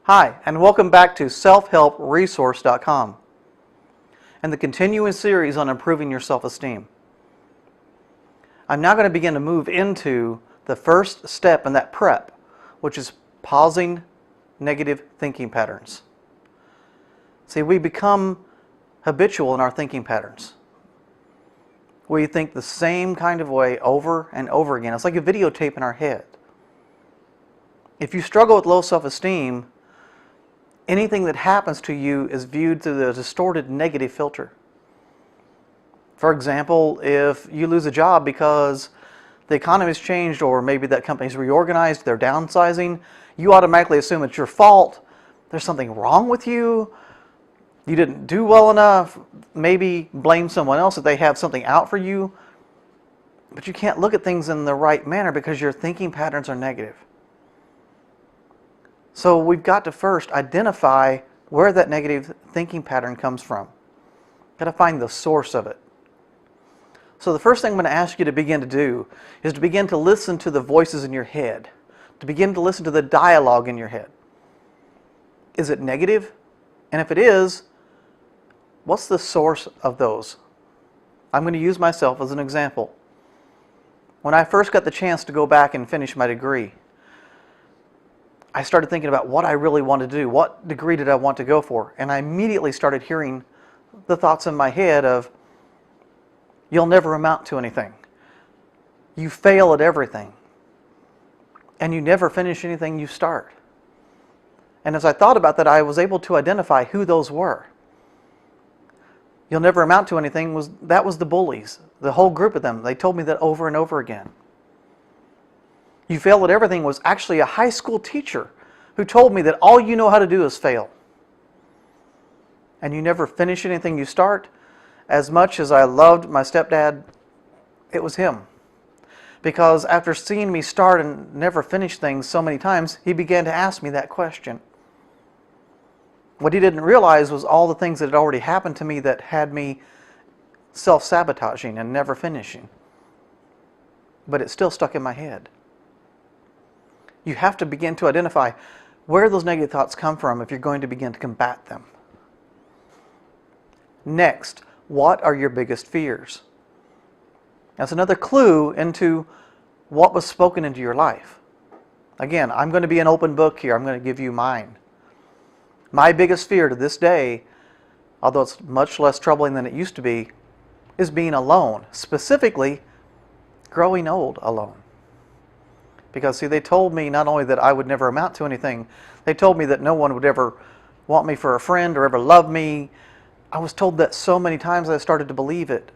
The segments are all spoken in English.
Hi, and welcome back to selfhelpresource.com and the continuing series on improving your self-esteem. I'm now going to begin to move into the first step in that prep, which is pausing negative thinking patterns. See, we become habitual in our thinking patterns. We think the same kind of way over and over again. It's like a videotape in our head. If you struggle with low self-esteem, anything that happens to you is viewed through the distorted negative filter. For example, if you lose a job because the economy's changed or maybe that company's reorganized, they're downsizing, you automatically assume it's your fault, there's something wrong with you, you didn't do well enough, maybe blame someone else if they have something out for you. But you can't look at things in the right manner because your thinking patterns are negative. So we've got to first identify where that negative thinking pattern comes from. Got to find the source of it. So the first thing I'm going to ask you to begin to do is to begin to listen to the voices in your head, to begin to listen to the dialogue in your head. Is it negative? And if it is, what's the source of those? I'm going to use myself as an example. When I first got the chance to go back and finish my degree, I started thinking about what I really wanted to do. What degree did I want to go for? And I immediately started hearing the thoughts in my head of, you'll never amount to anything. You fail at everything. And you never finish anything you start. And as I thought about that, I was able to identify who those were. You'll never amount to anything, that was the bullies. The whole group of them. They told me that over and over again. You fail at everything was actually a high school teacher who told me that all you know how to do is fail. And you never finish anything you start. As much as I loved my stepdad, it was him. Because after seeing me start and never finish things so many times, he began to ask me that question. What he didn't realize was all the things that had already happened to me that had me self-sabotaging and never finishing. But it still stuck in my head. You have to begin to identify where those negative thoughts come from if you're going to begin to combat them. Next, what are your biggest fears? That's another clue into what was spoken into your life. Again, I'm going to be an open book here. I'm going to give you mine. My biggest fear to this day, although it's much less troubling than it used to be, is being alone. Specifically, growing old alone. Because, see, they told me not only that I would never amount to anything, they told me that no one would ever want me for a friend or ever love me. I was told that so many times that I started to believe it.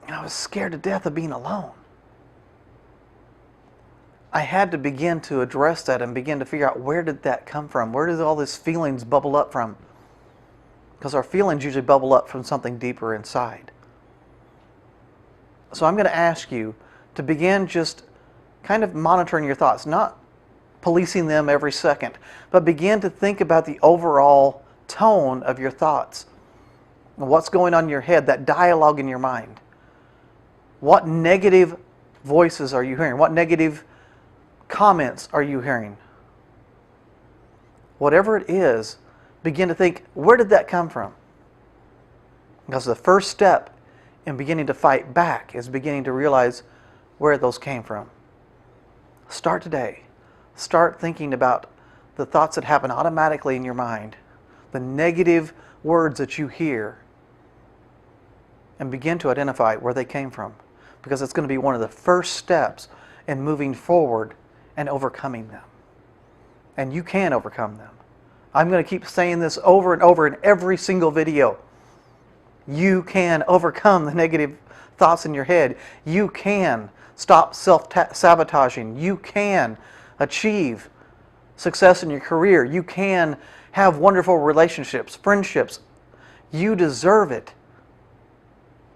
And I was scared to death of being alone. I had to begin to address that and begin to figure out, where did that come from? Where did all these feelings bubble up from? Because our feelings usually bubble up from something deeper inside. So I'm going to ask you to begin just kind of monitoring your thoughts, not policing them every second, but begin to think about the overall tone of your thoughts. What's going on in your head, that dialogue in your mind. What negative voices are you hearing? What negative comments are you hearing? Whatever it is, begin to think, where did that come from? Because the first step in beginning to fight back is beginning to realize where those came from. Start today. Start thinking about the thoughts that happen automatically in your mind, the negative words that you hear, and begin to identify where they came from. Because it's going to be one of the first steps in moving forward and overcoming them. And you can overcome them. I'm going to keep saying this over and over in every single video. You can overcome the negative thoughts in your head. You can stop self-sabotaging. You can achieve success in your career. You can have wonderful relationships, friendships. You deserve it.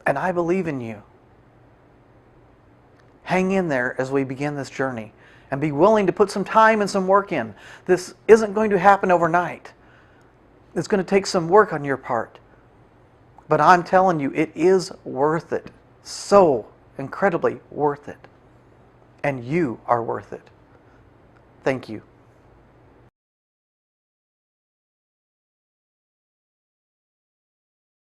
And I believe in you. Hang in there as we begin this journey and be willing to put some time and some work in. This isn't going to happen overnight. It's going to take some work on your part. But I'm telling you, it is worth it. So incredibly worth it. And you are worth it. Thank you.